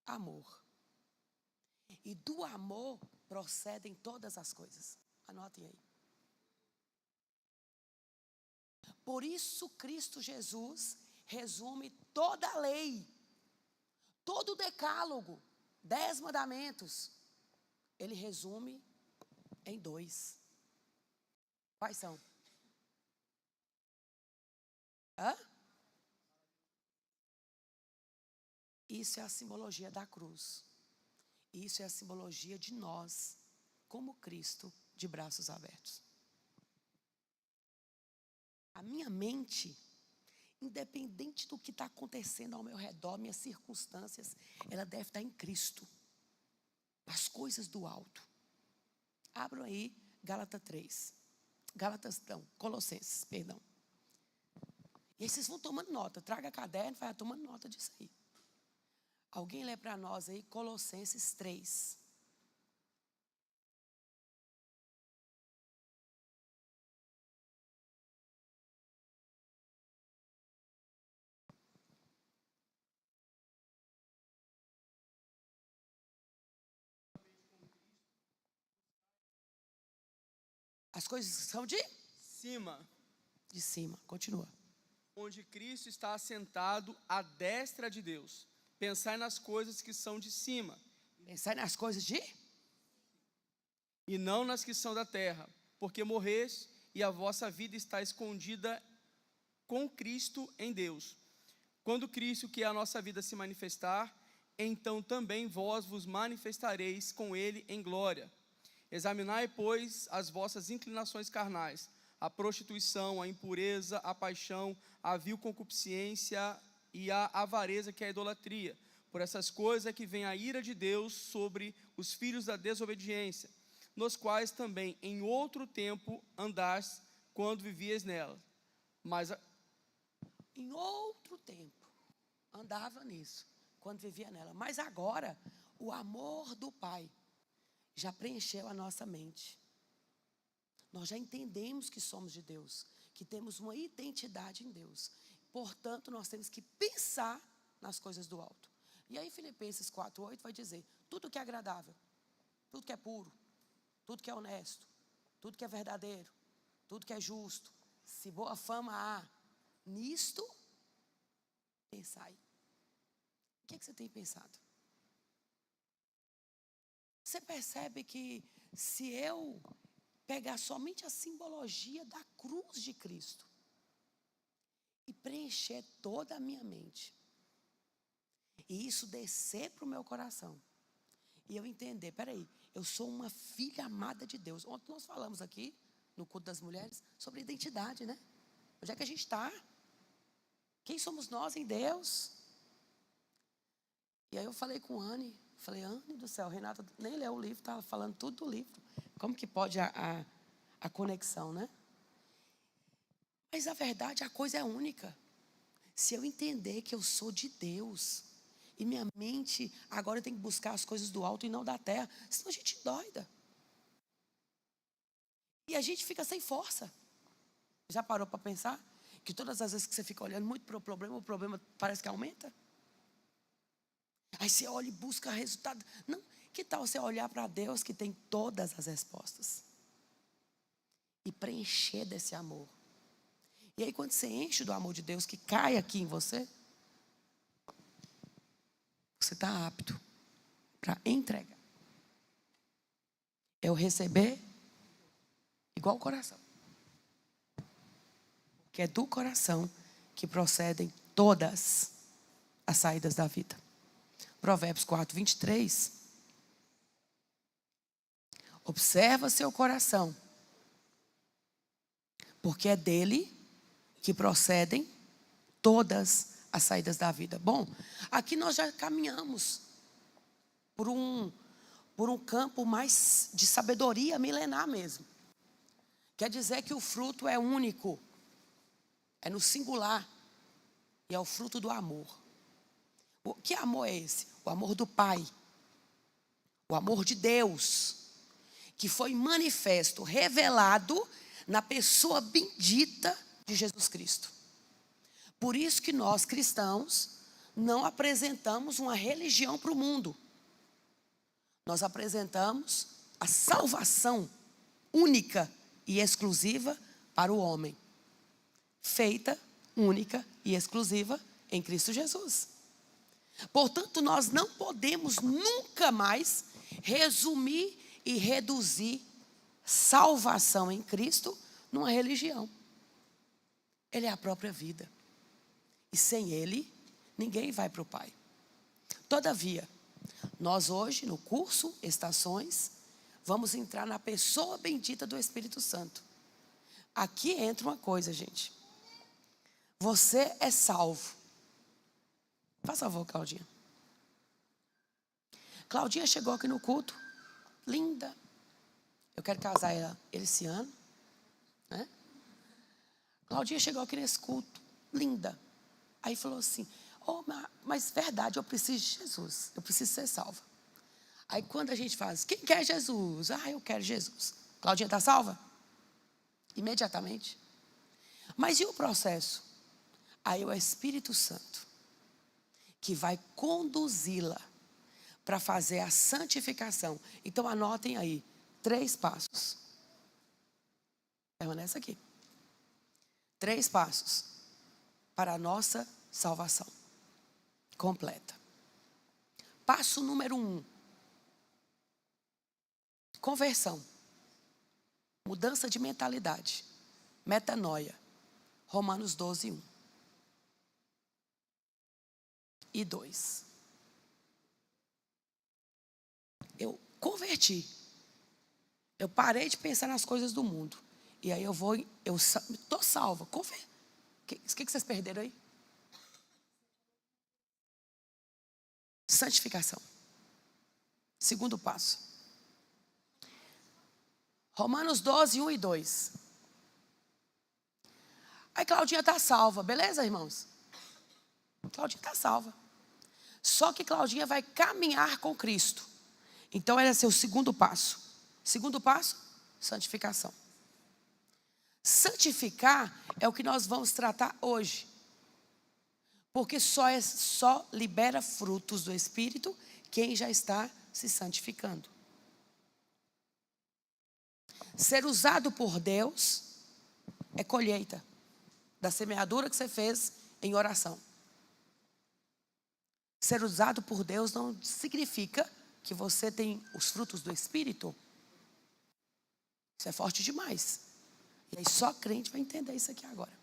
amor. E do amor procedem todas as coisas. Anotem aí. Por isso Cristo Jesus resume toda a lei, todo o decálogo, 10 mandamentos. Ele resume em 2. Quais são? Isso é a simbologia da cruz. Isso é a simbologia de nós, como Cristo, de braços abertos. A minha mente, independente do que está acontecendo ao meu redor, minhas circunstâncias, ela deve estar em Cristo, nas coisas do alto. Abram aí Colossenses, perdão. E aí vocês vão tomando nota, traga caderno, vai tomando nota disso aí. Alguém lê para nós aí Colossenses 3. As coisas são de cima, continua. onde Cristo está assentado à destra de Deus. Pensai nas coisas que são de cima. Pensai nas coisas de? E não nas que são da terra, porque morreste e a vossa vida está escondida com Cristo em Deus. Quando Cristo, que é a nossa vida, se manifestar, então também vós vos manifestareis com Ele em glória. Examinai, pois, as vossas inclinações carnais, a prostituição, a impureza, a paixão, a vil concupiscência e a avareza, que é a idolatria. Por essas coisas é que vem a ira de Deus sobre os filhos da desobediência, nos quais também em outro tempo andaste, quando vivias nela. Mas em outro tempo andava nisso, quando vivia nela. Mas agora, o amor do Pai já preencheu a nossa mente. Nós já entendemos que somos de Deus, que temos uma identidade em Deus. Portanto, nós temos que pensar nas coisas do alto. E aí Filipenses 4:8 vai dizer: tudo que é agradável, tudo que é puro, tudo que é honesto, tudo que é verdadeiro, tudo que é justo, se boa fama há, nisto pensai. O que você tem pensado? Você percebe que se eu pegar somente a simbologia da cruz de Cristo e preencher toda a minha mente, e isso descer para o meu coração, e eu entender, peraí, eu sou uma filha amada de Deus. Ontem nós falamos aqui, no culto das mulheres, sobre identidade, né? Onde é que a gente está? Quem somos nós em Deus? E aí eu falei com Anne, Anne do céu, Renata nem leu o livro, estava falando tudo do livro. Como que pode a conexão, né? Mas a verdade, a coisa é única. Se eu entender que eu sou de Deus, e minha mente agora tem que buscar as coisas do alto e não da terra, senão a gente doida. E a gente fica sem força. Já parou para pensar? Que todas as vezes que você fica olhando muito para o problema parece que aumenta? Aí você olha e busca resultado. Não, que tal você olhar para Deus que tem todas as respostas? E preencher desse amor. E aí quando você enche do amor de Deus que cai aqui em você, você está apto para entregar. É o receber igual o coração. Que é do coração que procedem todas as saídas da vida. Provérbios 4:23. Observa seu coração, porque é dele que procedem todas as saídas da vida. Bom, aqui nós já caminhamos por um campo mais de sabedoria milenar mesmo. Quer dizer que o fruto é único, é no singular, e é o fruto do amor. Que amor é esse? O amor do Pai, o amor de Deus, que foi manifesto, revelado na pessoa bendita de Jesus Cristo. Por isso que nós cristãos, não apresentamos uma religião para o mundo. Nós apresentamos a salvação única e exclusiva para o homem. Feita, única e exclusiva em Cristo Jesus. Portanto, nós não podemos nunca mais resumir e reduzir salvação em Cristo numa religião. Ele é a própria vida. E sem Ele, ninguém vai para o Pai. Todavia, nós hoje, no curso Estações, vamos entrar na pessoa bendita do Espírito Santo. Aqui entra uma coisa, gente. Você é salvo. Faz favor, Claudinha. Claudinha chegou aqui no culto. Linda. Eu quero casar ela esse ano. Né? Claudinha chegou aqui nesse culto. Linda. Aí falou assim, oh, mas verdade, eu preciso de Jesus. Eu preciso ser salva. Aí quando a gente faz, quem quer Jesus? Ah, eu quero Jesus. Claudinha está salva? Imediatamente. Mas e o processo? Aí o Espírito Santo, que vai conduzi-la para fazer a santificação. Então anotem aí, 3 passos. Permanece aqui. 3 passos para a nossa salvação completa. Passo número 1. Conversão. Mudança de mentalidade. Metanoia. Romanos 12, 1. E 2. Eu converti. Eu parei de pensar nas coisas do mundo. E aí eu estou salva. O que vocês perderam aí? Santificação. Segundo passo. Romanos 12, 1 e 2. Aí Claudinha está salva, beleza, irmãos? Claudinha está salva. Só que Claudinha vai caminhar com Cristo. Então, esse é o segundo passo. Segundo passo, santificação. Santificar é o que nós vamos tratar hoje. Porque só libera frutos do Espírito quem já está se santificando. Ser usado por Deus é colheita da semeadura que você fez em oração. Ser usado por Deus não significa que você tem os frutos do Espírito. Isso é forte demais. E aí só crente vai entender isso aqui agora.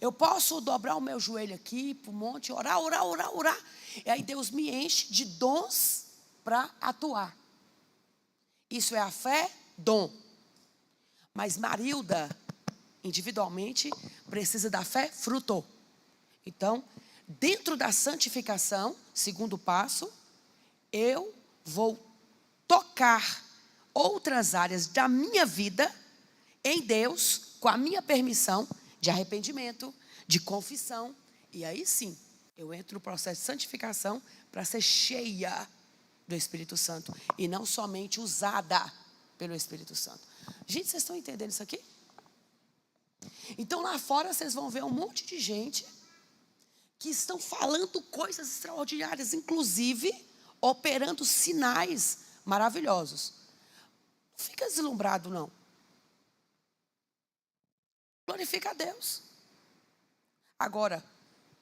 Eu posso dobrar o meu joelho aqui para o monte, orar. E aí Deus me enche de dons para atuar. Isso é a fé, dom. Mas Marilda, individualmente, precisa da fé, fruto. Então, dentro da santificação, segundo passo, eu vou tocar outras áreas da minha vida em Deus, com a minha permissão de arrependimento, de confissão. E aí sim, eu entro no processo de santificação para ser cheia do Espírito Santo e não somente usada pelo Espírito Santo. Gente, vocês estão entendendo isso aqui? Então lá fora vocês vão ver um monte de gente que estão falando coisas extraordinárias, inclusive operando sinais maravilhosos. Não fica deslumbrado, não. Glorifica a Deus. Agora,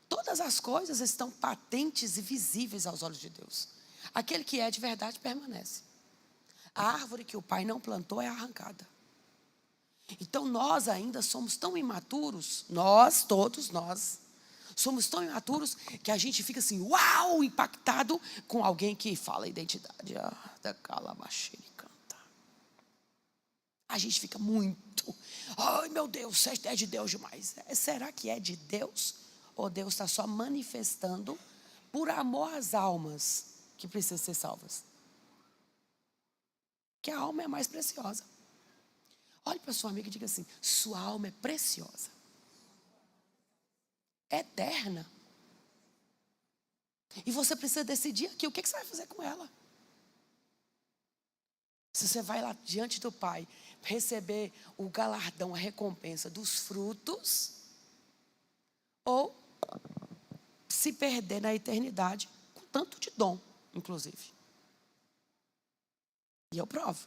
todas as coisas estão patentes e visíveis aos olhos de Deus. Aquele que é de verdade permanece. A árvore que o Pai não plantou é arrancada. Então nós ainda somos tão imaturos, todos nós, somos tão imaturos que a gente fica assim, uau, impactado com alguém que fala a identidade. Da calabachine canta. A gente fica muito, ai meu Deus, é de Deus demais. Será que é de Deus? Ou Deus está só manifestando por amor às almas que precisam ser salvas? Que a alma é a mais preciosa. Olhe para sua amiga e diga assim, sua alma é preciosa. É eterna. E você precisa decidir aqui, o que você vai fazer com ela? Se você vai lá diante do Pai, receber o galardão, a recompensa dos frutos, ou se perder na eternidade com tanto de dom, inclusive. E eu provo.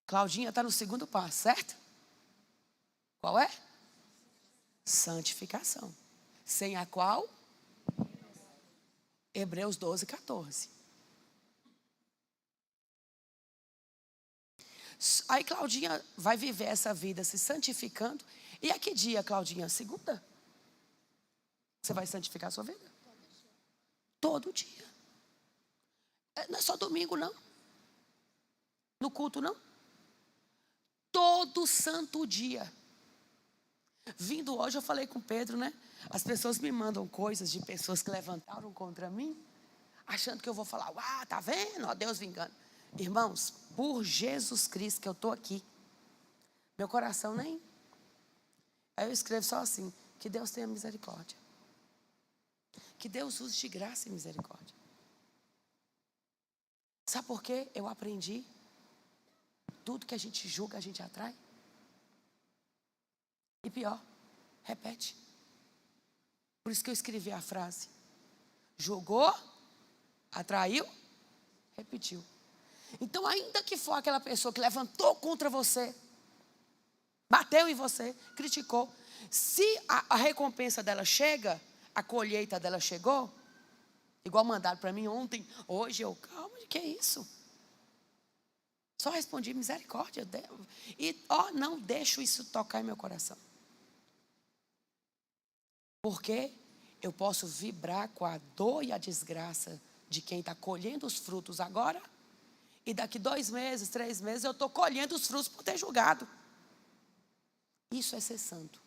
Claudinha está no segundo passo, certo? Qual é? Santificação. Sem a qual? Hebreus 12, 14. Aí Claudinha vai viver essa vida se santificando. E a que dia, Claudinha? Segunda? Você vai santificar a sua vida? Todo dia. Não é só domingo, não. No culto, não. Todo santo dia. Vindo hoje, eu falei com o Pedro, né? As pessoas me mandam coisas de pessoas que levantaram contra mim, achando que eu vou falar, tá vendo? Ó, Deus vingando. Irmãos, por Jesus Cristo que eu estou aqui, meu coração nem... Aí eu escrevo só assim, que Deus tenha misericórdia. Que Deus use de graça e misericórdia. Sabe por quê? Eu aprendi. Tudo que a gente julga, a gente atrai. E pior, repete. Por isso que eu escrevi a frase. Julgou, atraiu, repetiu. Então, ainda que for aquela pessoa que levantou contra você, bateu em você, criticou, se a recompensa dela chega, a colheita dela chegou, igual mandaram para mim ontem, hoje eu, calma, que é isso? Só respondi, misericórdia. E, não deixo isso tocar em meu coração. Porque eu posso vibrar com a dor e a desgraça de quem está colhendo os frutos agora. E daqui 2 meses, 3 meses, eu estou colhendo os frutos por ter julgado. Isso é ser santo.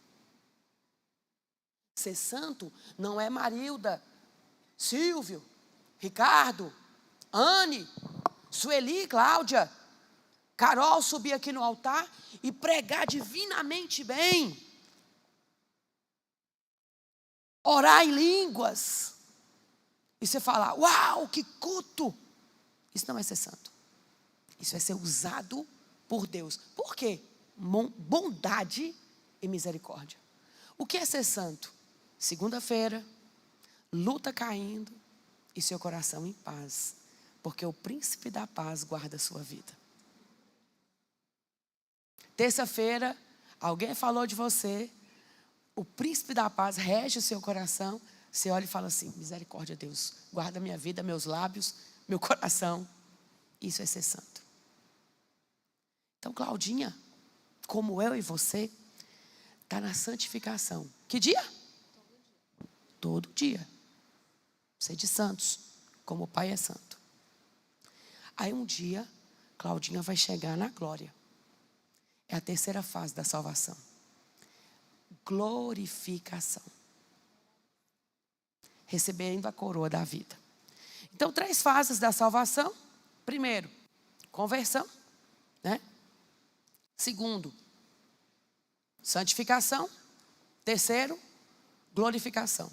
Ser santo não é Marilda, Silvio, Ricardo, Anne, Sueli, Cláudia, Carol subir aqui no altar e pregar divinamente bem. Orar em línguas. E você falar, uau, que culto. Isso não é ser santo. Isso é ser usado por Deus. Por quê? Bondade e misericórdia. O que é ser santo? Segunda-feira, luta caindo e seu coração em paz. Porque o príncipe da paz guarda a sua vida. Terça-feira, alguém falou de você, o príncipe da paz rege o seu coração. Você olha e fala assim, misericórdia, Deus, guarda minha vida, meus lábios, meu coração. Isso é ser santo. Então, Claudinha, como eu e você, está na santificação. Que dia? Todo dia. Ser de santos, como o Pai é santo. Aí um dia, Claudinha vai chegar na glória. É a terceira fase da salvação. Glorificação. Recebendo a coroa da vida. Então, 3 fases da salvação. Primeiro, conversão, né? Segundo, santificação. Terceiro, glorificação.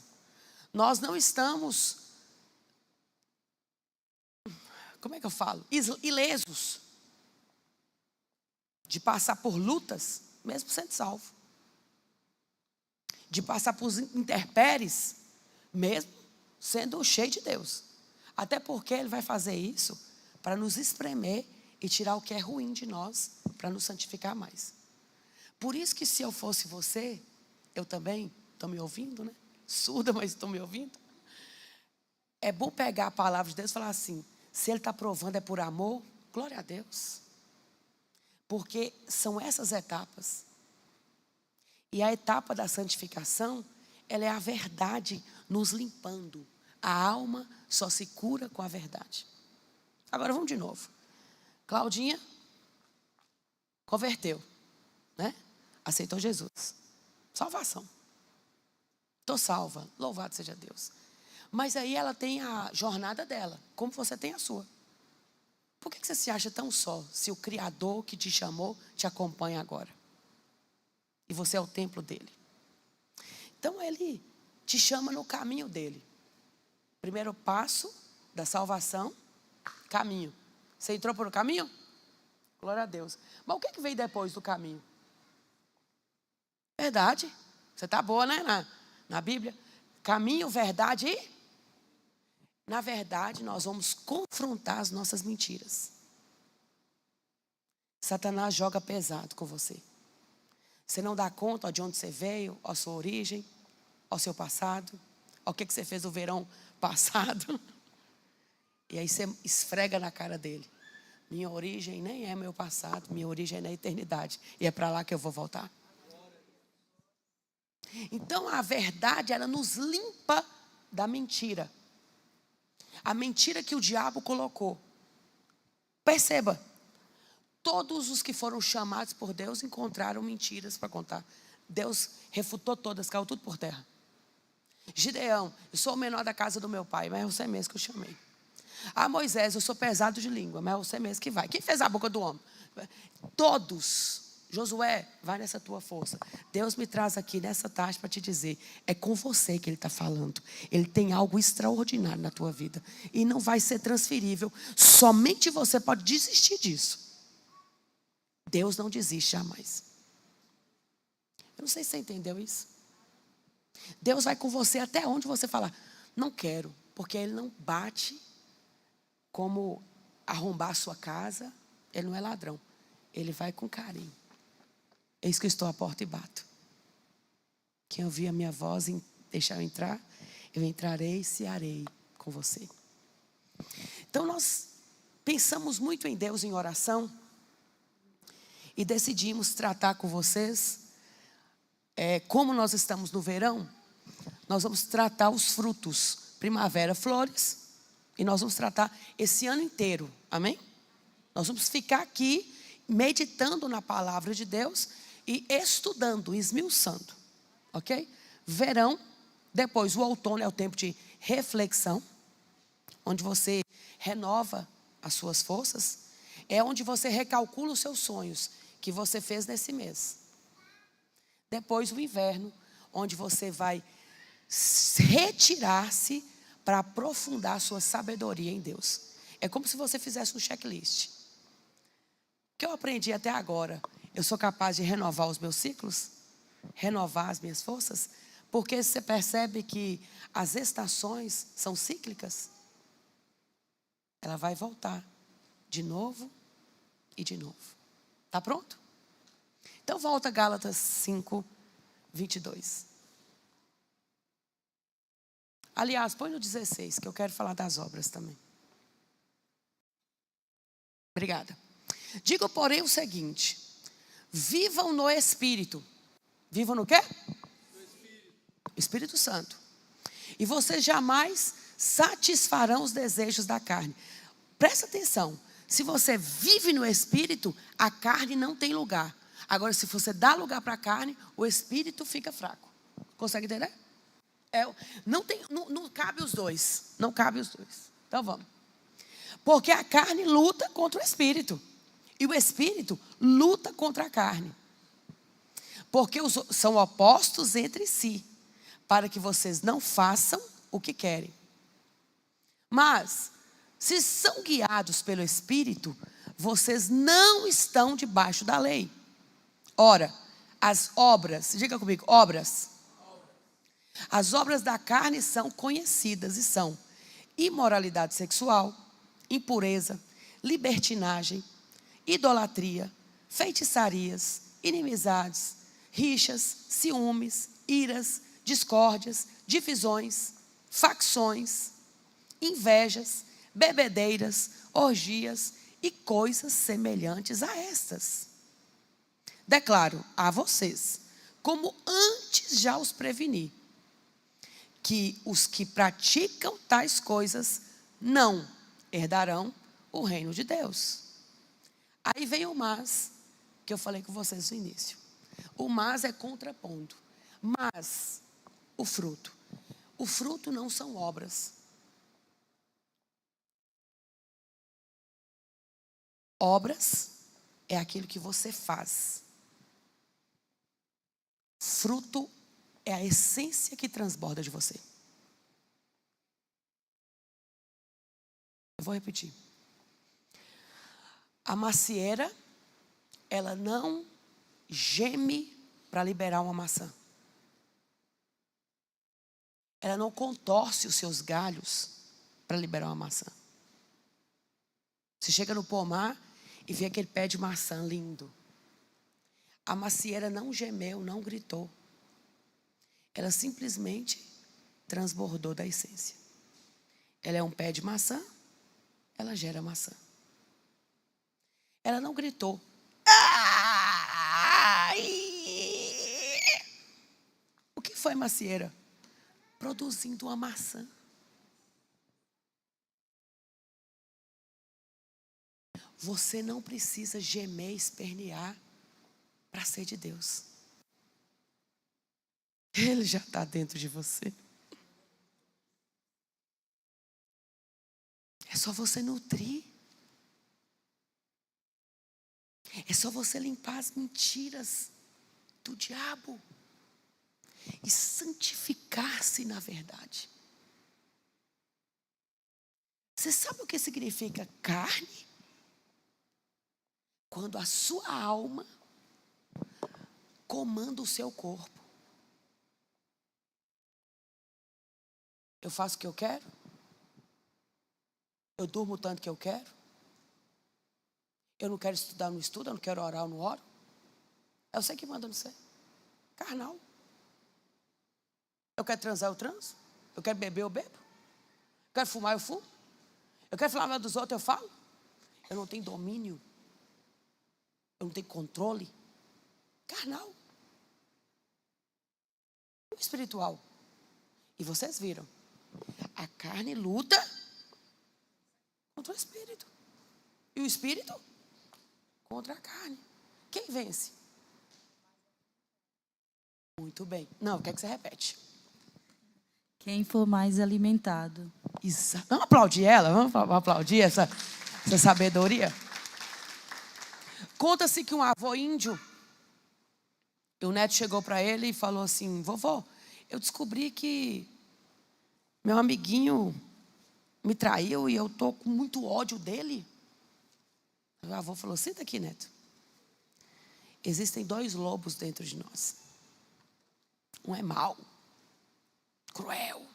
Nós não estamos, como é que eu falo? Ilesos de passar por lutas, mesmo sendo salvo. De passar por intempéries, mesmo sendo cheio de Deus. Até porque Ele vai fazer isso para nos espremer e tirar o que é ruim de nós, para nos santificar mais. Por isso que se eu fosse você, eu também, estou me ouvindo, né? Surda, mas estou me ouvindo. É bom pegar a palavra de Deus e falar assim, se Ele está provando é por amor, glória a Deus. Porque são essas etapas. E a etapa da santificação, ela é a verdade nos limpando. A alma só se cura com a verdade. Agora vamos de novo. Claudinha converteu, né? Aceitou Jesus. Salvação. Estou salva, louvado seja Deus. Mas aí ela tem a jornada dela, como você tem a sua. Por que você se acha tão só, se o Criador que te chamou te acompanha agora? E você é o templo dele. Então Ele te chama no caminho dele. Primeiro passo da salvação, caminho. Você entrou por um caminho? Glória a Deus. Mas o que veio depois do caminho? Verdade. Você está boa, né? Na Bíblia. Caminho, verdade e... Na verdade, nós vamos confrontar as nossas mentiras. Satanás joga pesado com você. Você não dá conta de onde você veio, a sua origem, ao seu passado, ao que você fez no verão passado. E aí você esfrega na cara dele. Minha origem nem é meu passado, minha origem é na eternidade. E é para lá que eu vou voltar. Então a verdade, ela nos limpa da mentira. A mentira que o diabo colocou. Perceba, todos os que foram chamados por Deus encontraram mentiras para contar. Deus refutou todas, caiu tudo por terra. Gideão, eu sou o menor da casa do meu pai, mas é você mesmo que eu chamei. Moisés, eu sou pesado de língua, mas é você mesmo que vai. Quem fez a boca do homem? Todos. Josué, vai nessa tua força. Deus me traz aqui nessa tarde para te dizer, é com você que Ele está falando. Ele tem algo extraordinário na tua vida. E não vai ser transferível. Somente você pode desistir disso. Deus não desiste jamais. Eu não sei se você entendeu isso. Deus vai com você até onde você falar, não quero. Porque Ele não bate como arrombar a sua casa. Ele não é ladrão. Ele vai com carinho. Eis que eu estou à porta e bato. Quem ouvir a minha voz e deixar eu entrar, eu entrarei e cearei com você. Então nós pensamos muito em Deus em oração e decidimos tratar com vocês, como nós estamos no verão, nós vamos tratar os frutos, primavera, flores, e nós vamos tratar esse ano inteiro, amém? Nós vamos ficar aqui meditando na palavra de Deus e estudando, esmiuçando, ok? Verão, depois o outono é o tempo de reflexão, onde você renova as suas forças, é onde você recalcula os seus sonhos que você fez nesse mês. Depois o inverno, onde você vai retirar-se para aprofundar a sua sabedoria em Deus. É como se você fizesse um checklist. O que eu aprendi até agora? Eu sou capaz de renovar os meus ciclos? Renovar as minhas forças? Porque você percebe que as estações são cíclicas. Ela vai voltar de novo e de novo. Tá pronto? Então volta a Gálatas 5, 22. Aliás, põe no 16, que eu quero falar das obras também. Obrigada. Digo, porém, o seguinte: vivam no Espírito. Vivam no quê? No Espírito. Espírito Santo. E vocês jamais satisfarão os desejos da carne. Presta atenção. Se você vive no Espírito, a carne não tem lugar. Agora, se você dá lugar para a carne, o Espírito fica fraco. Consegue entender? Não cabe os dois. Não cabe os dois. Então vamos. Porque a carne luta contra o Espírito. E o Espírito luta contra a carne. Porque são opostos entre si. Para que vocês não façam o que querem. Mas, se são guiados pelo Espírito, vocês não estão debaixo da lei. Ora, as obras, diga comigo, obras. As obras da carne são conhecidas e são imoralidade sexual, impureza, libertinagem, idolatria, feitiçarias, inimizades, rixas, ciúmes, iras, discórdias, divisões, facções, invejas, bebedeiras, orgias e coisas semelhantes a estas. Declaro a vocês, como antes já os preveni, que os que praticam tais coisas não herdarão o reino de Deus. Aí vem o mas, que eu falei com vocês no início. O mas é contrapondo. Mas o fruto. O fruto não são obras. Obras é aquilo que você faz. Fruto é a essência que transborda de você. Eu vou repetir. A macieira, ela não geme para liberar uma maçã. ela não contorce os seus galhos para liberar uma maçã. Você chega no pomar e vê aquele pé de maçã lindo. A macieira não gemeu, não gritou. Ela simplesmente transbordou da essência. Ela é um pé de maçã, ela gera maçã. Ela não gritou. Ai! O que foi macieira? Produzindo uma maçã. Você não precisa gemer, espernear para ser de Deus. Ele já está dentro de você. É só você nutrir. É só você limpar as mentiras do diabo e santificar-se na verdade. Você sabe o que significa carne? Quando a sua alma comanda o seu corpo. Eu faço o que eu quero? Eu durmo o tanto que eu quero? Eu não quero estudar, eu não estudo. Eu não quero orar, eu não oro. É você que manda no céu. Carnal. Eu quero transar, eu transo. Eu quero beber, eu bebo. Eu quero fumar, eu fumo. Eu quero falar mal dos outros, eu falo. Eu não tenho domínio. Eu não tenho controle. Carnal. O espiritual. E vocês viram. A carne luta contra o espírito. E o espírito contra a carne. Quem vence? Muito bem. Não, quer que você repete. Quem for mais alimentado. Vamos aplaudir ela? Vamos aplaudir essa sabedoria? Conta-se que um avô índio, o neto chegou para ele e falou assim: vovô, eu descobri que meu amiguinho me traiu e eu estou com muito ódio dele. O avô falou: senta aqui, neto. Existem 2 lobos dentro de nós. Um é mau, cruel,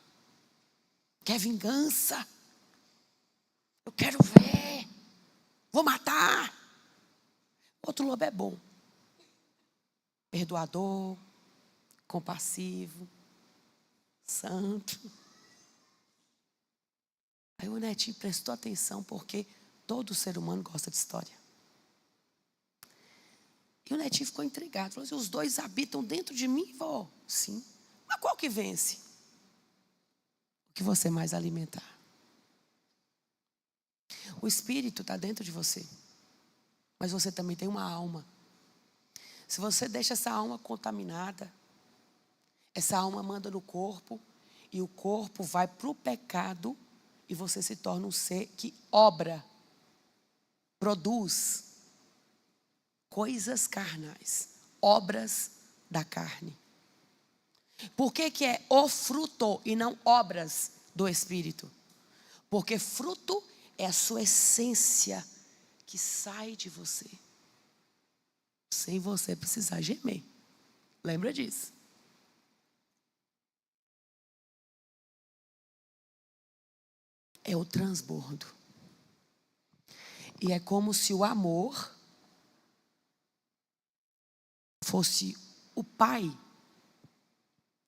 quer vingança. Eu quero ver, vou matar. Outro lobo é bom, perdoador, compassivo, santo. Aí o netinho prestou atenção, porque todo ser humano gosta de história. E o netinho ficou intrigado. Falou assim: os 2 habitam dentro de mim, vó? Sim. Mas qual que vence? O que você mais alimentar. O espírito está dentro de você. Mas você também tem uma alma. Se você deixa essa alma contaminada, essa alma manda no corpo, e o corpo vai para o pecado, e você se torna um ser que obra, produz coisas carnais, obras da carne. Por que é o fruto e não obras do Espírito? Porque fruto é a sua essência que sai de você, sem você precisar gemer. Lembra disso? É o transbordo. E é como se o amor fosse o pai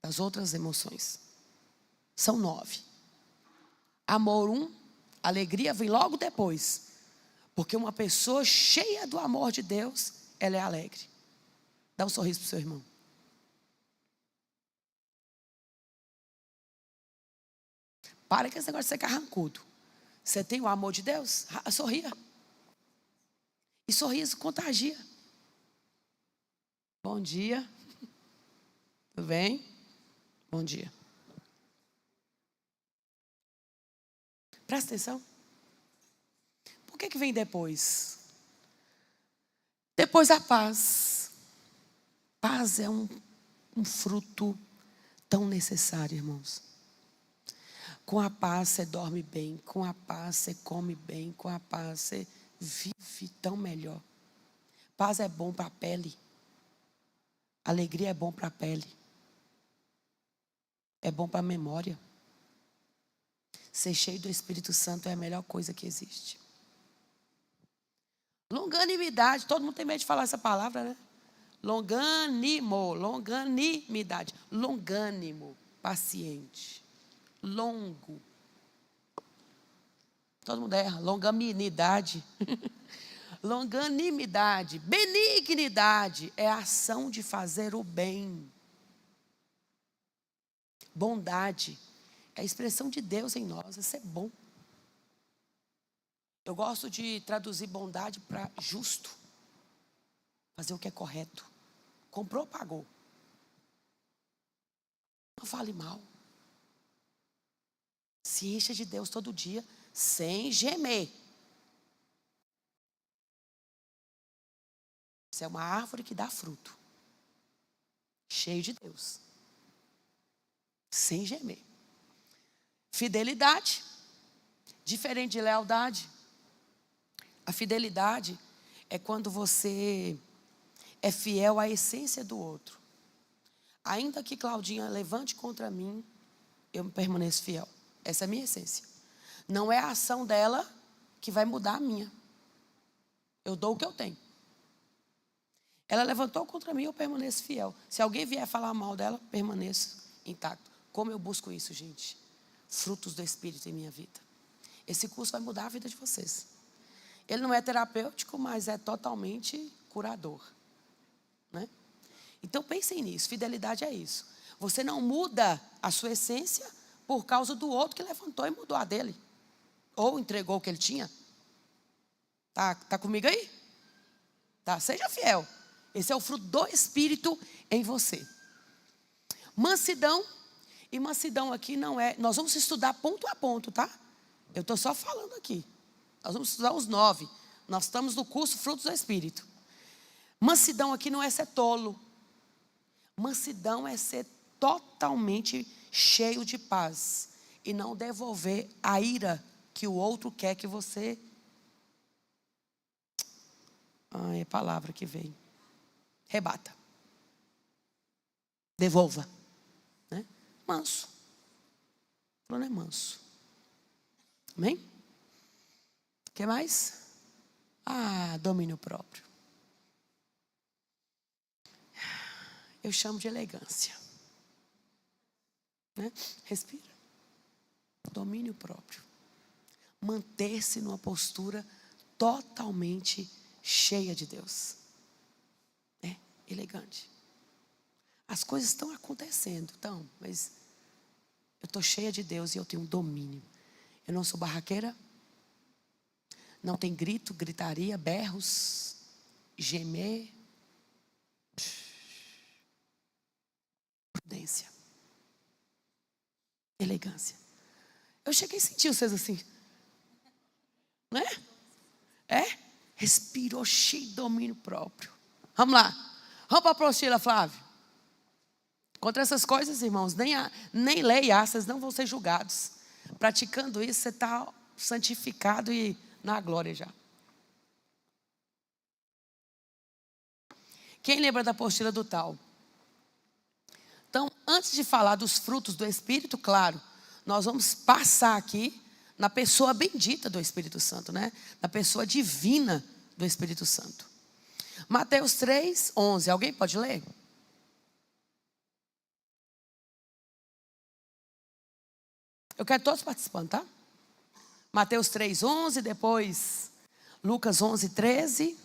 das outras emoções. São 9. Amor 1, alegria vem logo depois. Porque uma pessoa cheia do amor de Deus, ela é alegre. Dá um sorriso para o seu irmão. Para com esse negócio de ser carrancudo. Você tem o amor de Deus? Sorria. E sorriso contagia. Bom dia. Tudo bem? Bom dia. Presta atenção. Por que vem depois? Depois a paz. Paz é um fruto tão necessário, irmãos. Com a paz você dorme bem, com a paz você come bem, com a paz você vive tão melhor. Paz é bom para a pele. Alegria é bom para a pele. É bom para a memória. Ser cheio do Espírito Santo é a melhor coisa que existe. Longanimidade. Todo mundo tem medo de falar essa palavra, né? Longanimidade. Longânimo, paciente. Longo. Todo mundo erra. Longanimidade. Longanimidade. Benignidade é a ação de fazer o bem. Bondade é a expressão de Deus em nós. Isso é bom. Eu gosto de traduzir bondade para justo. Fazer o que é correto. Comprou, pagou. Não fale mal. Se encha de Deus todo dia, sem gemer. Isso é uma árvore que dá fruto. Cheio de Deus. Sem gemer. Fidelidade. Diferente de lealdade. A fidelidade é quando você é fiel à essência do outro. Ainda que Claudinha levante contra mim, eu permaneço fiel. Essa é a minha essência. Não é a ação dela que vai mudar a minha. Eu dou o que eu tenho. Ela levantou contra mim, eu permaneço fiel. Se alguém vier falar mal dela, permaneço intacto. Como eu busco isso, gente? Frutos do Espírito em minha vida. Esse curso vai mudar a vida de vocês. Ele não é terapêutico, mas é totalmente curador. Né? Então pensem nisso, fidelidade é isso. Você não muda a sua essência por causa do outro que levantou e mudou a dele. Ou entregou o que ele tinha. Tá comigo aí? Tá, seja fiel. Esse é o fruto do Espírito em você. Mansidão. E mansidão aqui não é... Nós vamos estudar ponto a ponto, tá? Eu estou só falando aqui. Nós vamos estudar os 9. Nós estamos no curso Frutos do Espírito. Mansidão aqui não é ser tolo. Mansidão é ser totalmente cheio de paz. E não devolver a ira que o outro quer que você... é a palavra que vem. Rebata. Devolva. Né? Manso. Não é manso. Amém? O que mais? Domínio próprio. Eu chamo de elegância. Né? Respira. Domínio próprio. Manter-se numa postura totalmente cheia de Deus. Elegante. As coisas estão acontecendo, mas eu estou cheia de Deus e eu tenho um domínio. Eu não sou barraqueira. Não tem grito, gritaria, berros, gemer. Prudência. Elegância. Eu cheguei a sentir vocês assim. Não é? Respirou cheio de domínio próprio. Vamos lá. Vamos para a apostila, Flávio. Contra essas coisas, irmãos, nem leia, vocês não vão ser julgados. Praticando isso, você está santificado e na glória já. Quem lembra da apostila do tal? Então, antes de falar dos frutos do Espírito, claro, nós vamos passar aqui na pessoa bendita do Espírito Santo, né? Na pessoa divina do Espírito Santo. Mateus 3, 11. Alguém pode ler? Eu quero todos participando, tá? Mateus 3, 11, depois Lucas 11, 13.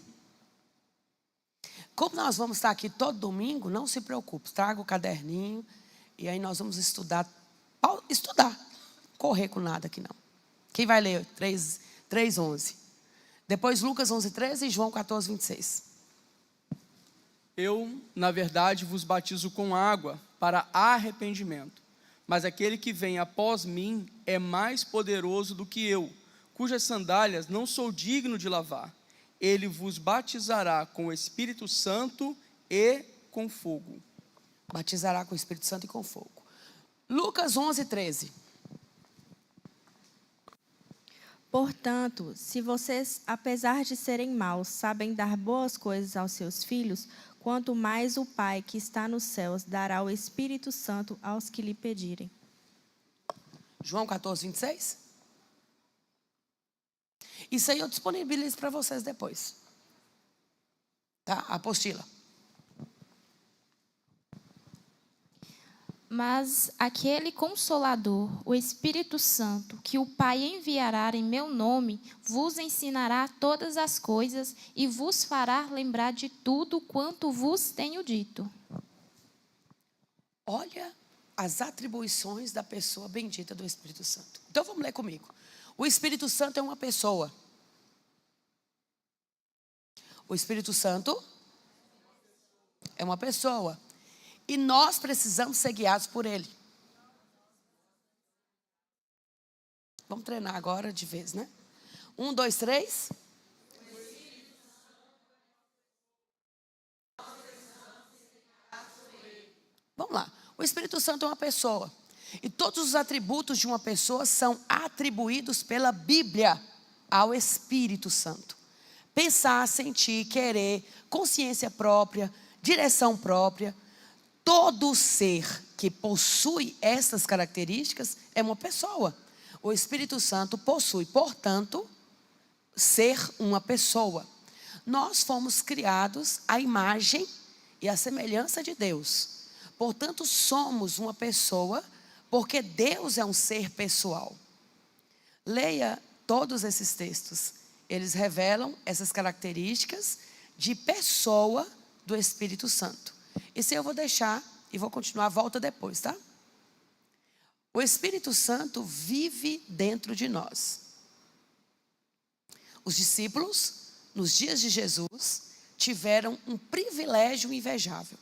Como nós vamos estar aqui todo domingo, não se preocupe, traga o caderninho e aí nós vamos estudar. Correr com nada aqui não. Quem vai ler? 3, 11. Depois Lucas 11, 13 e João 14, 26. Eu, na verdade, vos batizo com água para arrependimento. Mas aquele que vem após mim é mais poderoso do que eu, cujas sandálias não sou digno de lavar. Ele vos batizará com o Espírito Santo e com fogo. Batizará com o Espírito Santo e com fogo. Lucas 11, 13. Portanto, se vocês, apesar de serem maus, sabem dar boas coisas aos seus filhos, quanto mais o Pai que está nos céus dará o Espírito Santo aos que lhe pedirem. João 14, 26. Isso aí eu disponibilizo para vocês depois. Tá? A apostila. Mas aquele Consolador, o Espírito Santo, que o Pai enviará em meu nome, vos ensinará todas as coisas e vos fará lembrar de tudo quanto vos tenho dito. Olha as atribuições da pessoa bendita do Espírito Santo. Então vamos ler comigo. O Espírito Santo é uma pessoa. O Espírito Santo é uma pessoa. E nós precisamos ser guiados por Ele. Vamos treinar agora de vez, né? 1, 2, 3. Vamos lá. O Espírito Santo é uma pessoa. E todos os atributos de uma pessoa são atribuídos pela Bíblia ao Espírito Santo. Pensar, sentir, querer, consciência própria, direção própria. Todo ser que possui essas características é uma pessoa. O Espírito Santo possui, portanto, ser uma pessoa. Nós fomos criados à imagem e à semelhança de Deus. Portanto, somos uma pessoa, porque Deus é um ser pessoal. Leia todos esses textos. Eles revelam essas características de pessoa do Espírito Santo. Isso eu vou deixar e vou continuar a volta depois, tá? O Espírito Santo vive dentro de nós. Os discípulos, nos dias de Jesus, tiveram um privilégio invejável.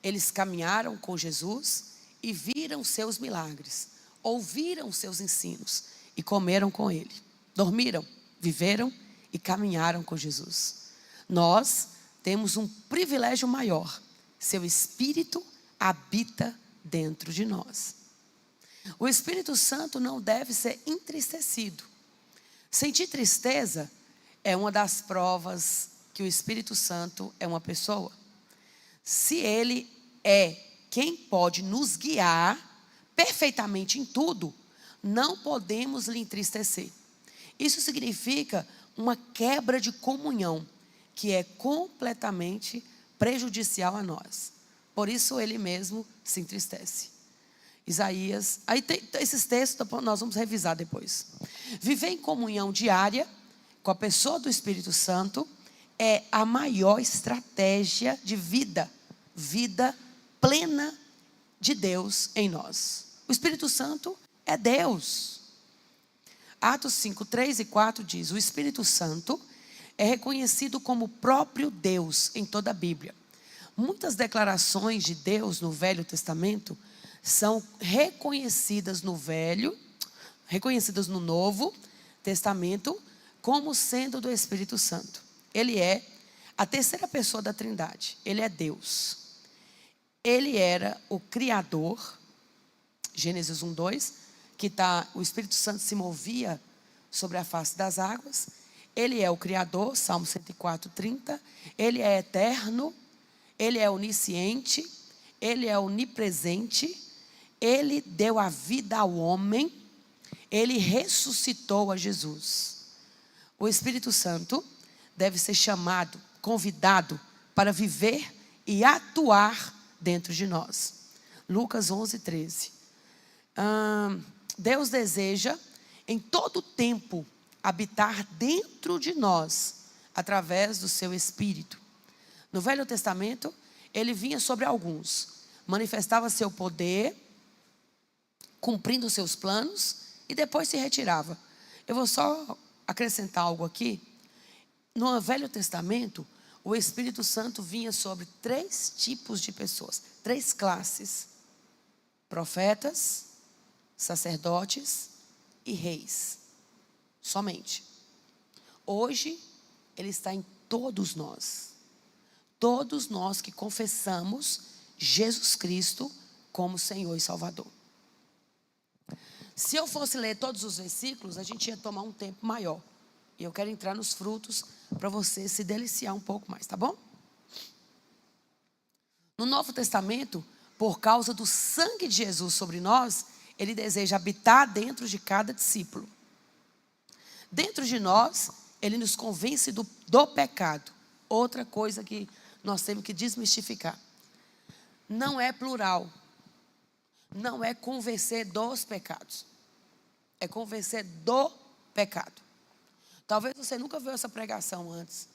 Eles caminharam com Jesus e viram seus milagres, ouviram seus ensinos e comeram com Ele. Dormiram, viveram e caminharam com Jesus. Nós temos um privilégio maior. Seu Espírito habita dentro de nós. O Espírito Santo não deve ser entristecido. Sentir tristeza é uma das provas que o Espírito Santo é uma pessoa. Se Ele é quem pode nos guiar perfeitamente em tudo, não podemos lhe entristecer. Isso significa uma quebra de comunhão, que é completamente prejudicial a nós. Por isso Ele mesmo se entristece. Isaías, aí tem esses textos, nós vamos revisar depois. Viver em comunhão diária com a pessoa do Espírito Santo é a maior estratégia de vida plena de Deus em nós. O Espírito Santo é Deus. Atos 5, 3 e 4 diz: o Espírito Santo é reconhecido como próprio Deus em toda a Bíblia. Muitas declarações de Deus no Velho Testamento são reconhecidas no Novo Testamento como sendo do Espírito Santo. Ele é a terceira pessoa da Trindade. Ele é Deus. Ele era o Criador, Gênesis 1, 2, que o Espírito Santo se movia sobre a face das águas. Ele é o Criador, Salmo 104, 30. Ele é eterno, Ele é onisciente, Ele é onipresente. Ele deu a vida ao homem, Ele ressuscitou a Jesus. O Espírito Santo deve ser chamado, convidado para viver e atuar dentro de nós. Lucas 11, 13. Deus deseja em todo tempo habitar dentro de nós, através do seu Espírito. No Velho Testamento, Ele vinha sobre alguns, manifestava seu poder, cumprindo os seus planos, e depois se retirava. Eu vou só acrescentar algo aqui. No Velho Testamento, o Espírito Santo vinha sobre 3 tipos de pessoas, 3 classes: profetas, sacerdotes e reis. Somente. Hoje, Ele está em todos nós. Todos nós que confessamos Jesus Cristo como Senhor e Salvador. Se eu fosse ler todos os versículos, a gente ia tomar um tempo maior. E eu quero entrar nos frutos para você se deliciar um pouco mais, tá bom? No Novo Testamento, por causa do sangue de Jesus sobre nós, Ele deseja habitar dentro de cada discípulo. Dentro de nós, Ele nos convence do pecado. Outra coisa que nós temos que desmistificar. Não é plural. Não é convencer dos pecados. É convencer do pecado. Talvez você nunca viu essa pregação antes.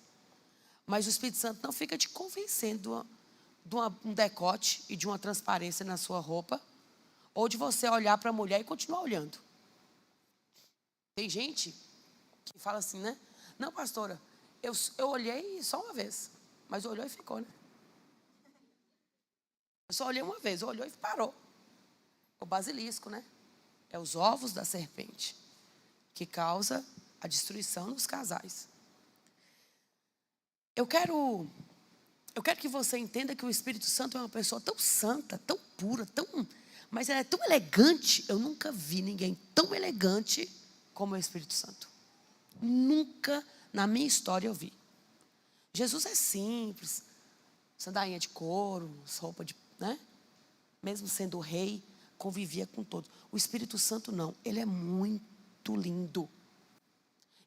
Mas o Espírito Santo não fica te convencendo de um decote e de uma transparência na sua roupa. Ou de você olhar para a mulher e continuar olhando. Tem gente que fala assim, né? Não, pastora, eu olhei só uma vez. Mas olhou e ficou, né? Eu só olhei uma vez, olhou e parou. O basilisco, né? É os ovos da serpente que causa a destruição nos casais. Eu quero que você entenda que o Espírito Santo é uma pessoa tão santa, tão pura, mas ela é tão elegante. Eu nunca vi ninguém tão elegante como o Espírito Santo. Nunca na minha história eu vi. Jesus é simples, sandainha de couro, roupa de, né? Mesmo sendo o rei, convivia com todos. O Espírito Santo não, ele é muito lindo.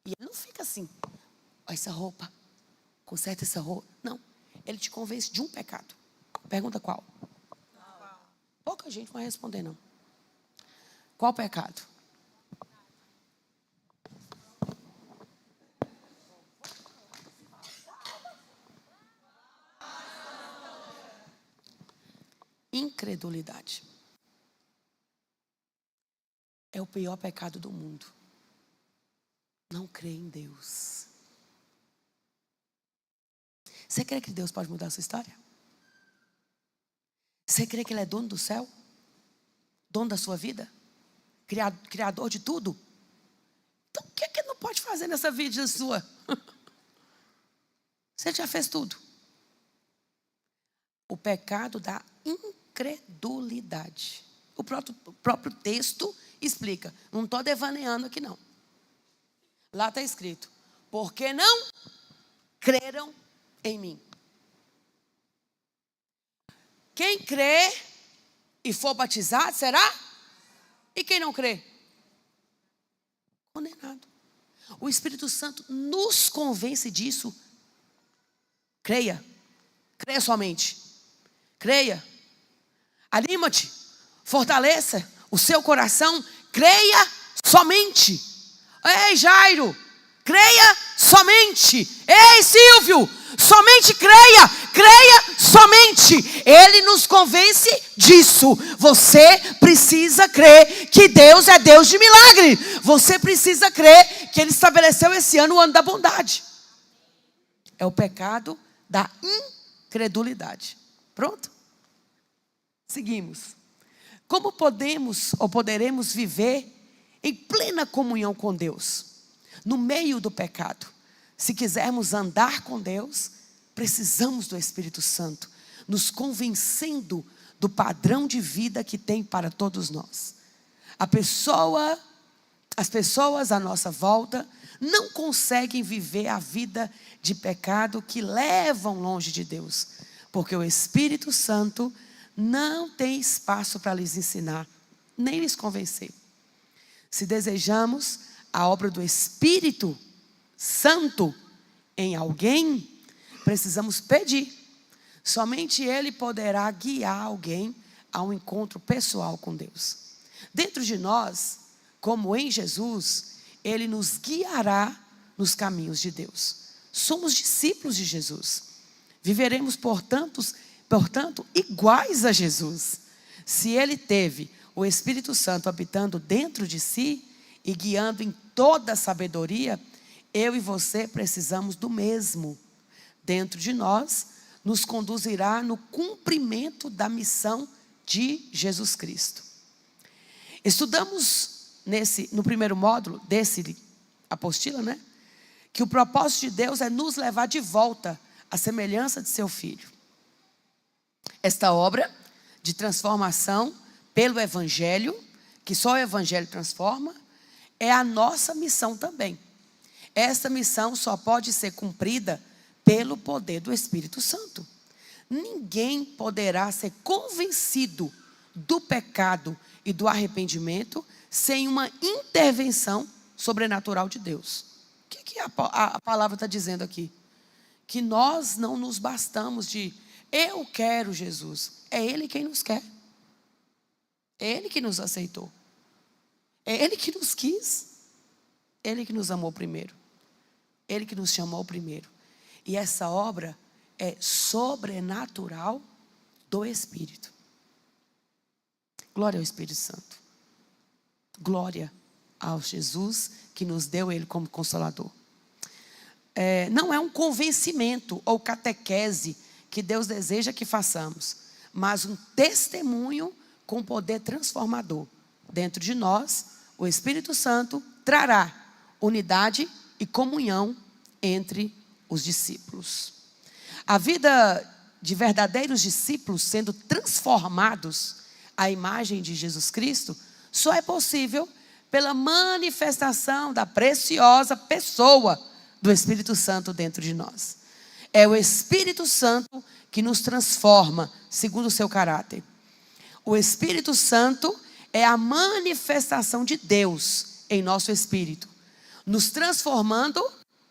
E ele não fica assim, olha essa roupa, conserta essa roupa. Não, ele te convence de um pecado. Pergunta qual? Pouca gente vai responder não. Qual pecado? Incredulidade. É o pior pecado do mundo. Não crer em Deus. Você crê que Deus pode mudar a sua história? Você crê que Ele é dono do céu? Dono da sua vida? Criador de tudo? Então o que Ele não pode fazer nessa vida sua? Você já fez tudo. O pecado da incredulidade. O próprio texto explica. Não estou devaneando aqui não. Lá está escrito. Porque não creram em mim. Quem crê e for batizado será? E quem não crê? Condenado. O Espírito Santo nos convence disso. Creia. Creia somente. Creia. Anima-te. Fortaleça o seu coração. Creia somente. Ei, Jairo. Creia somente. Ei, Silvio. Somente creia. Creia somente. Ele nos convence disso. Você precisa crer que Deus é Deus de milagre. Você precisa crer que Ele estabeleceu esse ano o ano da bondade. É o pecado da incredulidade. Pronto? Seguimos. Como podemos ou poderemos viver em plena comunhão com Deus, no meio do pecado? Se quisermos andar com Deus, precisamos do Espírito Santo, nos convencendo do padrão de vida que tem para todos nós. As pessoas à nossa volta não conseguem viver a vida de pecado que levam longe de Deus, porque o Espírito Santo não tem espaço para lhes ensinar, nem lhes convencer. Se desejamos a obra do Espírito Santo em alguém, precisamos pedir. Somente Ele poderá guiar alguém a um encontro pessoal com Deus. Dentro de nós, como em Jesus, Ele nos guiará nos caminhos de Deus. Somos discípulos de Jesus. Viveremos, portanto, iguais a Jesus. Se Ele teve o Espírito Santo habitando dentro de si e guiando em toda a sabedoria, eu e você precisamos do mesmo. Dentro de nós, nos conduzirá no cumprimento da missão de Jesus Cristo. Estudamos no primeiro módulo desse apostila, né? Que o propósito de Deus é nos levar de volta à semelhança de seu Filho. Esta obra de transformação pelo Evangelho, que só o Evangelho transforma, é a nossa missão também. Essa missão só pode ser cumprida pelo poder do Espírito Santo. ninguém poderá ser convencido do pecado e do arrependimento sem uma intervenção sobrenatural de Deus. O que a palavra está dizendo aqui? Que nós não nos bastamos de eu quero Jesus. É Ele quem nos quer. É Ele que nos aceitou. É Ele que nos quis. Ele que nos amou primeiro. Ele que nos chamou primeiro. E essa obra é sobrenatural do Espírito. Glória ao Espírito Santo. Glória ao Jesus que nos deu Ele como Consolador. Não é um convencimento ou catequese que Deus deseja que façamos, mas um testemunho com poder transformador. Dentro de nós, o Espírito Santo trará unidade e comunhão entre os discípulos. A vida de verdadeiros discípulos sendo transformados à imagem de Jesus Cristo só é possível pela manifestação da preciosa pessoa do Espírito Santo dentro de nós. É o Espírito Santo que nos transforma segundo o seu caráter. O Espírito Santo é a manifestação de Deus em nosso espírito, nos transformando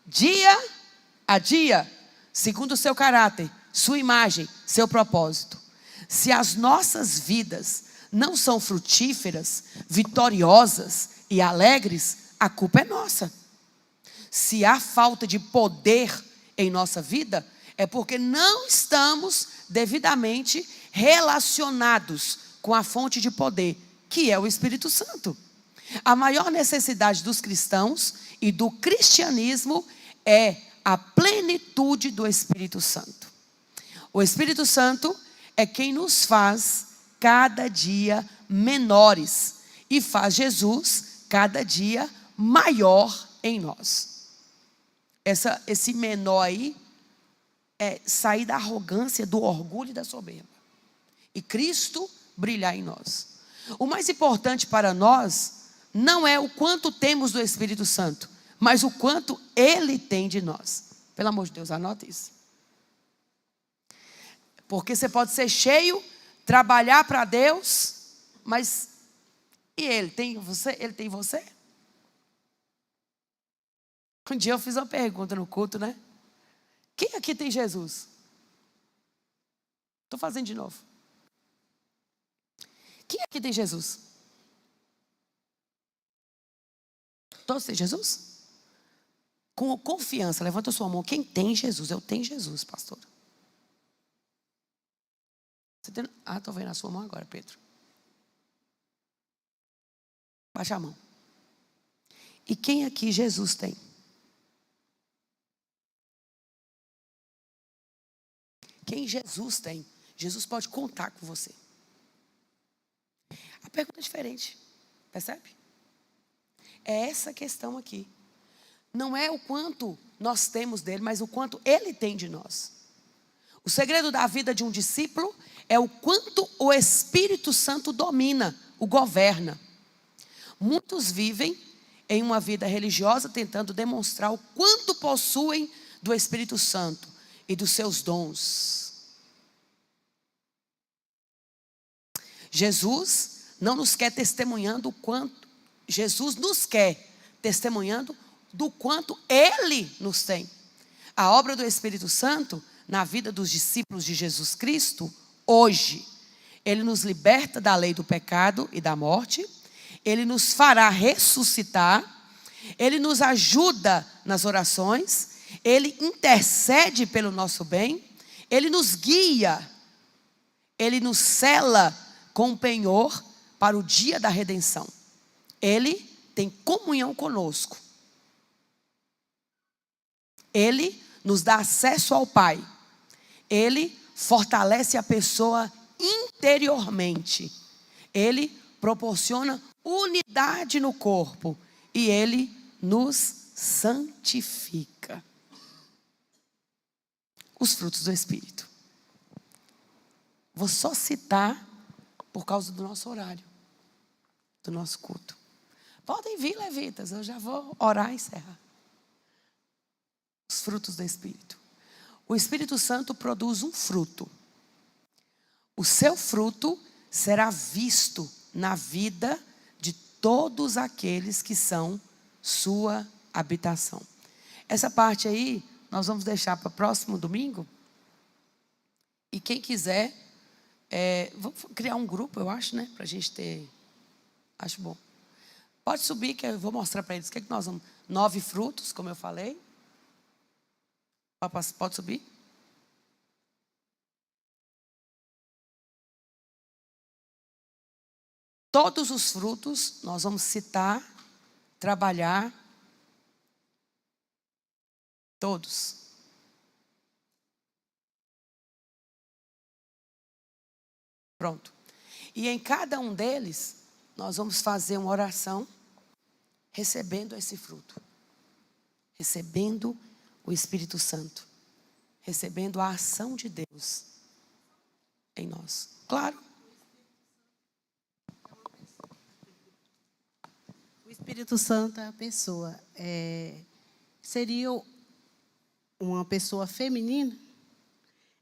dia a dia, segundo o seu caráter, sua imagem, seu propósito. Se as nossas vidas não são frutíferas, vitoriosas e alegres, a culpa é nossa. Se há falta de poder em nossa vida, é porque não estamos devidamente relacionados com a fonte de poder, que é o Espírito Santo. A maior necessidade dos cristãos e do cristianismo é a plenitude do Espírito Santo. O Espírito Santo é quem nos faz cada dia menores e faz Jesus cada dia maior em nós. Esse menor aí é sair da arrogância, do orgulho e da soberba. E Cristo brilhar em nós. O mais importante para nós não é o quanto temos do Espírito Santo, mas o quanto Ele tem de nós. Pelo amor de Deus, anota isso. Porque você pode ser cheio, trabalhar para Deus, mas e Ele tem você? Ele tem você? Um dia eu fiz uma pergunta no culto, né? Quem aqui tem Jesus? Estou fazendo de novo. Quem aqui tem Jesus? Todos têm Jesus? Com confiança, levanta a sua mão. Quem tem Jesus? Eu tenho Jesus, pastor. Você tem... estou vendo a sua mão agora, Pedro. Baixa a mão. E quem aqui Jesus tem? Quem Jesus tem, Jesus pode contar com você. A pergunta é diferente, percebe? É essa questão aqui. Não é o quanto nós temos dele, mas o quanto ele tem de nós. O segredo da vida de um discípulo é o quanto o Espírito Santo domina, o governa. Muitos vivem em uma vida religiosa tentando demonstrar o quanto possuem do Espírito Santo e dos seus dons. Jesus não nos quer testemunhando o quanto, Jesus nos quer testemunhando do quanto Ele nos tem. A obra do Espírito Santo na vida dos discípulos de Jesus Cristo, hoje, Ele nos liberta da lei do pecado e da morte, Ele nos fará ressuscitar, Ele nos ajuda nas orações, Ele intercede pelo nosso bem, Ele nos guia, Ele nos sela com o penhor para o dia da redenção. Ele tem comunhão conosco. Ele nos dá acesso ao Pai. Ele fortalece a pessoa interiormente. Ele proporciona unidade no corpo. E Ele nos santifica. Os frutos do Espírito. Vou só citar por causa do nosso horário, do nosso culto. Podem vir, levitas, eu já vou orar e encerrar. Os frutos do Espírito. O Espírito Santo produz um fruto. o seu fruto será visto na vida de todos aqueles que são sua habitação. Essa parte aí, nós vamos deixar para o próximo domingo. E quem quiser, vamos criar um grupo, eu acho, né? Para a gente ter, acho bom. Pode subir que eu vou mostrar para eles o que é que nós vamos. 9 frutos, como eu falei. Pode subir. Todos os frutos nós vamos citar, trabalhar. Todos. Pronto. E em cada um deles, nós vamos fazer uma oração recebendo esse fruto. Recebendo o Espírito Santo. Recebendo a ação de Deus em nós. Claro. O Espírito Santo é a pessoa. Seria uma pessoa feminina?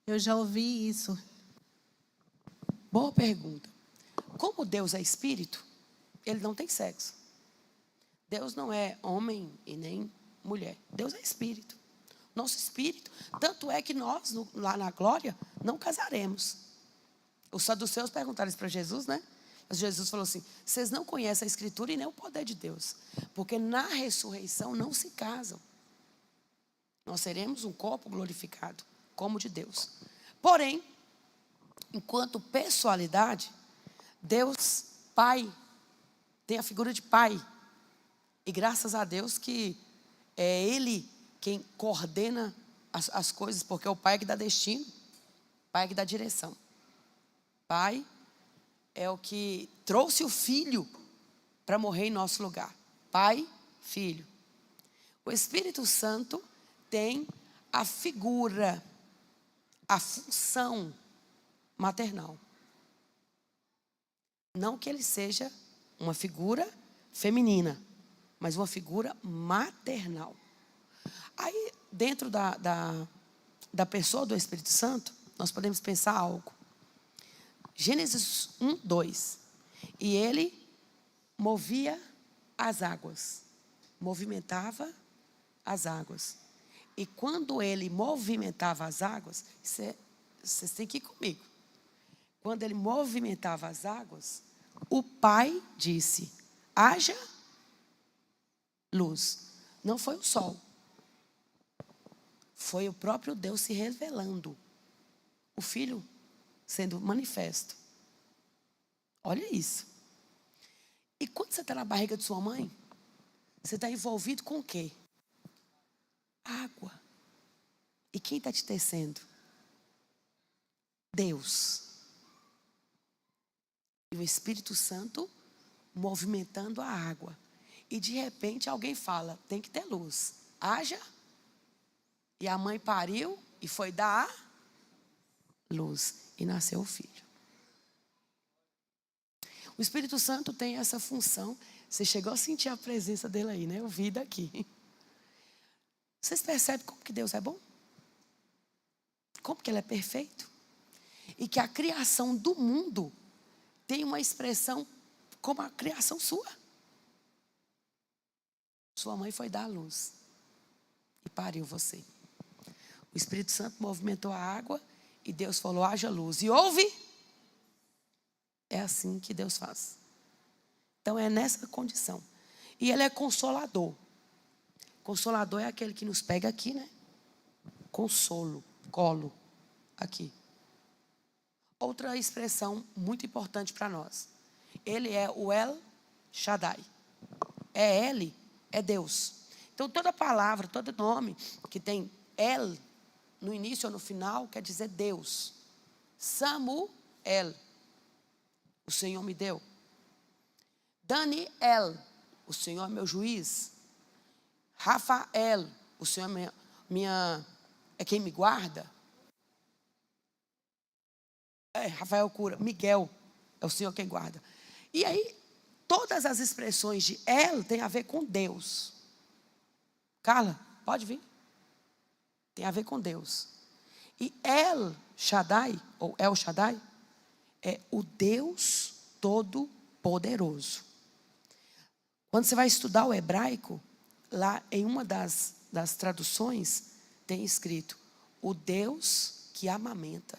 Eu já ouvi isso. Boa pergunta. Como Deus é espírito, ele não tem sexo. Deus não é homem e nem mulher. Deus é espírito. Nosso espírito. Tanto é que nós, lá na glória, não casaremos. Os saduceus perguntaram isso para Jesus, né? Mas Jesus falou assim: vocês não conhecem a Escritura e nem o poder de Deus. Porque na ressurreição não se casam. Nós seremos um corpo glorificado, como de Deus. Porém, enquanto pessoalidade, Deus, Pai, tem a figura de Pai. E graças a Deus que é Ele quem coordena as coisas, porque é o Pai que dá destino, Pai que dá direção. Pai é o que trouxe o Filho para morrer em nosso lugar. Pai, Filho. O Espírito Santo tem a figura, a função maternal. Não que ele seja uma figura feminina, mas uma figura maternal. Aí, dentro da pessoa do Espírito Santo, nós podemos pensar algo. Gênesis 1, 2. E ele movia as águas. Movimentava as águas. E quando ele movimentava as águas, vocês têm que ir comigo. Quando ele movimentava as águas, o Pai disse: haja luz. Não foi o sol. Foi o próprio Deus se revelando. O Filho sendo manifesto. Olha isso. E quando você está na barriga de sua mãe, você está envolvido com o quê? Água. E quem está te tecendo? Deus. E o Espírito Santo movimentando a água. E de repente alguém fala: tem que ter luz. Haja. E a mãe pariu e foi dar a luz. E nasceu o filho. O Espírito Santo tem essa função. Você chegou a sentir a presença dele aí, né? Eu vi daqui. Vocês percebem como que Deus é bom? Como que ele é perfeito? E que a criação do mundo tem uma expressão como a criação sua. Sua mãe foi dar a luz e pariu você. O Espírito Santo movimentou a água e Deus falou: haja luz. E houve. É assim que Deus faz. Então é nessa condição. E ele é consolador. Consolador é aquele que nos pega aqui, né? Consolo, colo, aqui. Outra expressão muito importante para nós. Ele é o El Shaddai. É ele, é Deus. Então toda palavra, todo nome que tem El no início ou no final quer dizer Deus. Samuel, o Senhor me deu. Daniel, o Senhor é meu juiz. Rafael, o Senhor é quem me guarda. Rafael cura. Miguel é o Senhor quem guarda. E aí, todas as expressões de El tem a ver com Deus. Carla, pode vir. Tem a ver com Deus. E El Shaddai, ou El Shaddai, é o Deus Todo-Poderoso. Quando você vai estudar o hebraico, lá em uma das traduções, tem escrito: o Deus que amamenta.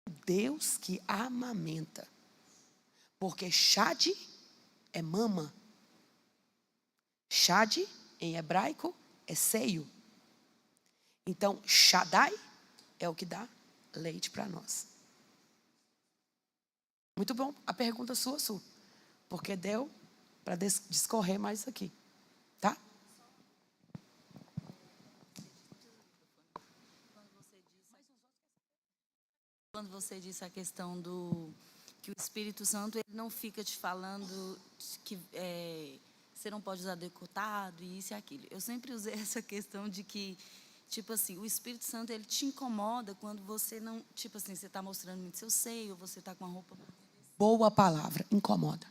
O Deus que amamenta. Porque Shad é mama. Shad, em hebraico, é seio. Então, Shaddai é o que dá leite para nós. Muito bom a pergunta sua, Su. Porque deu para discorrer mais aqui. Tá? Quando você disse a questão do que o Espírito Santo ele não fica te falando que você não pode usar decotado e isso e aquilo. Eu sempre usei essa questão de que, tipo assim, o Espírito Santo ele te incomoda quando você não, tipo assim, você está mostrando muito seu seio, você está com a roupa. Boa palavra, incomoda.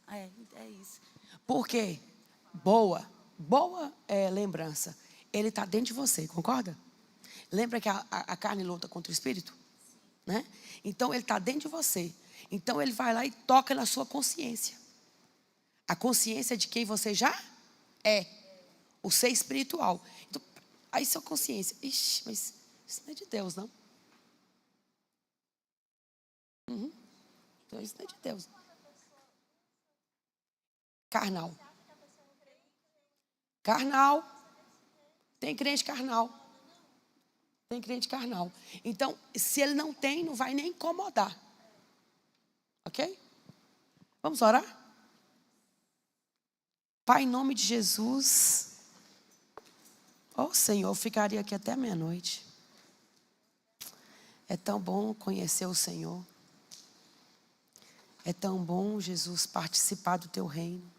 É isso. Por quê? Boa lembrança. Ele está dentro de você, concorda? Lembra que a carne luta contra o espírito? Né? Então ele está dentro de você. Então ele vai lá e toca na sua consciência. A consciência de quem você já é. O ser espiritual. Então, aí sua consciência. Ixi, mas isso não é de Deus, não. Então isso não é de Deus. Carnal. Carnal. Tem crente carnal. Tem crente carnal. Então, se ele não tem, não vai nem incomodar. Ok? Vamos orar? Pai, em nome de Jesus. Oh, Senhor, eu ficaria aqui até meia-noite. É tão bom conhecer o Senhor. É tão bom, Jesus, participar do Teu reino.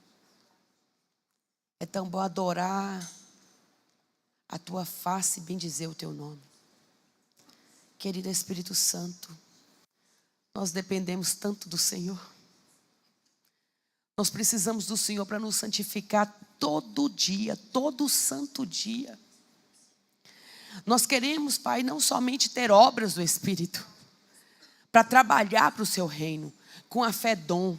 É tão bom adorar a Tua face e bendizer o Teu nome. Querido Espírito Santo, nós dependemos tanto do Senhor. Nós precisamos do Senhor para nos santificar todo dia, todo santo dia. Nós queremos, Pai, não somente ter obras do Espírito, para trabalhar para o Seu reino, com a fé dom,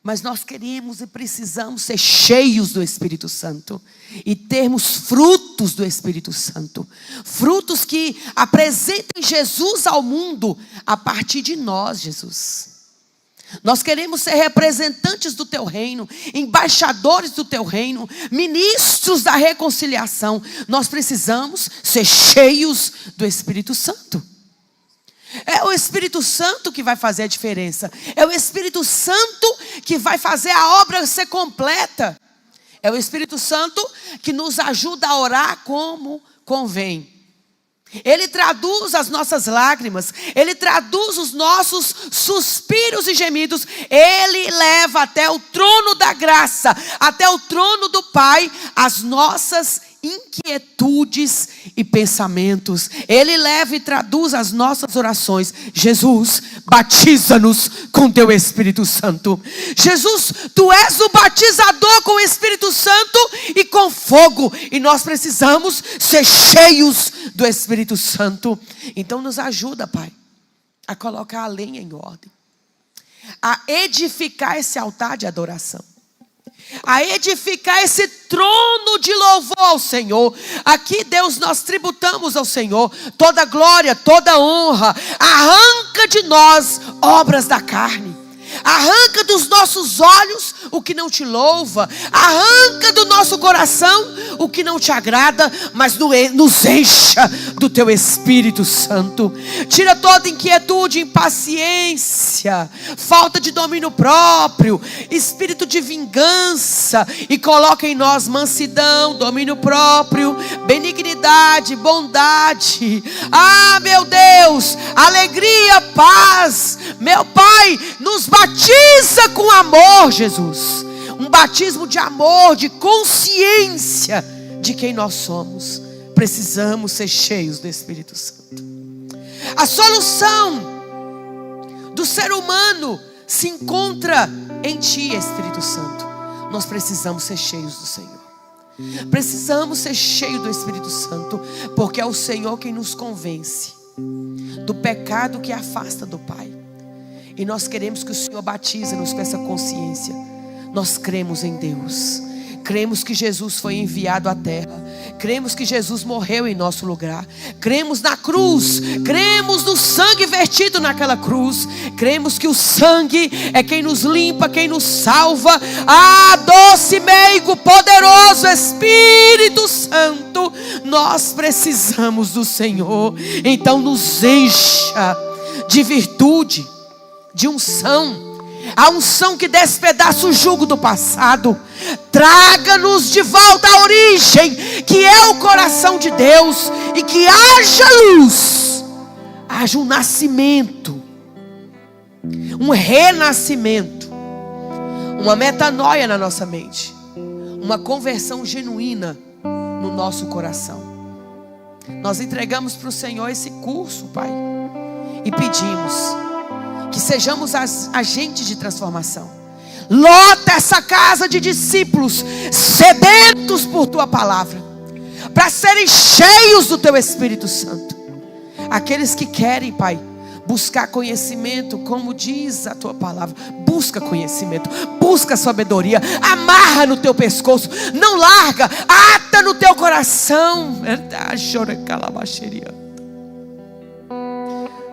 mas nós queremos e precisamos ser cheios do Espírito Santo e termos frutos do Espírito Santo. Frutos que apresentem Jesus ao mundo a partir de nós, Jesus. Nós queremos ser representantes do Teu reino, embaixadores do Teu reino, ministros da reconciliação. Nós precisamos ser cheios do Espírito Santo. É o Espírito Santo que vai fazer a diferença. É o Espírito Santo que vai fazer a obra ser completa. É o Espírito Santo que nos ajuda a orar como convém. Ele traduz as nossas lágrimas. Ele traduz os nossos suspiros e gemidos. Ele leva até o trono da graça, até o trono do Pai, as nossas inquietudes e pensamentos. Ele leva e traduz as nossas orações. Jesus, batiza-nos com Teu Espírito Santo. Jesus, Tu és o batizador com o Espírito Santo e com fogo. E nós precisamos ser cheios do Espírito Santo. Então nos ajuda, Pai, a colocar a lenha em ordem, a edificar esse altar de adoração, a edificar esse trono de louvor ao Senhor. Aqui, Deus, nós tributamos ao Senhor toda glória, toda honra. Arranca de nós obras da carne. Arranca dos nossos olhos o que não Te louva. Arranca do nosso coração o que não Te agrada, mas nos encha do Teu Espírito Santo. Tira toda inquietude, impaciência, falta de domínio próprio, espírito de vingança, e coloca em nós mansidão, domínio próprio, benignidade, bondade. Ah, meu Deus, alegria, paz. Meu Pai, nos batiza com amor, Jesus. Um batismo de amor, de consciência de quem nós somos. Precisamos ser cheios do Espírito Santo. A solução do ser humano se encontra em Ti, Espírito Santo. Nós precisamos ser cheios do Senhor. Precisamos ser cheios do Espírito Santo, porque é o Senhor quem nos convence. do pecado que afasta do Pai. E nós queremos que o Senhor batize-nos com essa consciência. Nós cremos em Deus. Cremos que Jesus foi enviado à terra. Cremos que Jesus morreu em nosso lugar. Cremos na cruz. Cremos no sangue vertido naquela cruz. Cremos que o sangue é quem nos limpa, quem nos salva. Ah, doce, meigo, poderoso Espírito Santo, nós precisamos do Senhor. Então nos encha de virtude, de unção. A unção que despedaça o jugo do passado. Traga-nos de volta à origem, que é o coração de Deus. E que haja luz, haja um nascimento, um renascimento, uma metanoia na nossa mente, uma conversão genuína no nosso coração. Nós entregamos para o Senhor esse curso, Pai, e pedimos que sejamos agentes de transformação. Lota essa casa de discípulos sedentos por Tua palavra, para serem cheios do Teu Espírito Santo. Aqueles que querem, Pai, buscar conhecimento, como diz a Tua palavra, busca conhecimento, busca sabedoria, amarra no teu pescoço, não larga, ata no teu coração.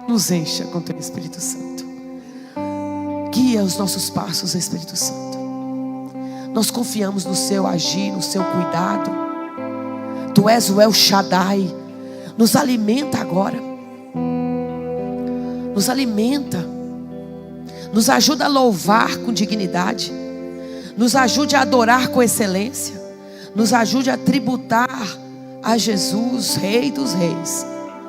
Nos encha com Teu Espírito Santo. Guia os nossos passos, Espírito Santo. Nós confiamos no Seu agir, no Seu cuidado. Tu és o El Shaddai. Nos alimenta agora. Nos alimenta. Nos ajuda a louvar com dignidade. Nos ajude a adorar com excelência. Nos ajude a tributar a Jesus, Rei dos Reis,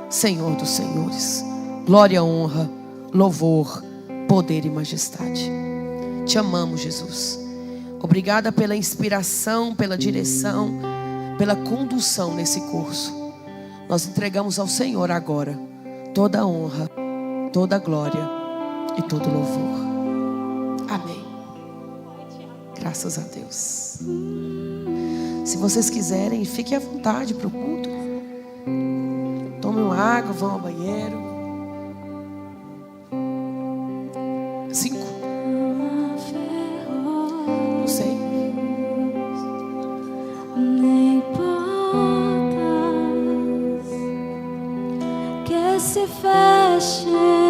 Senhor dos Senhores. Glória, honra, louvor, poder e majestade. Te amamos, Jesus. Obrigada pela inspiração, pela direção, pela condução nesse curso. Nós entregamos ao Senhor agora toda a honra, toda a glória e todo o louvor. Amém. Graças a Deus. Se vocês quiserem, fiquem à vontade para o culto. Tomem uma água, vão ao banheiro. 5. Não sei. Nem portas que se fechem.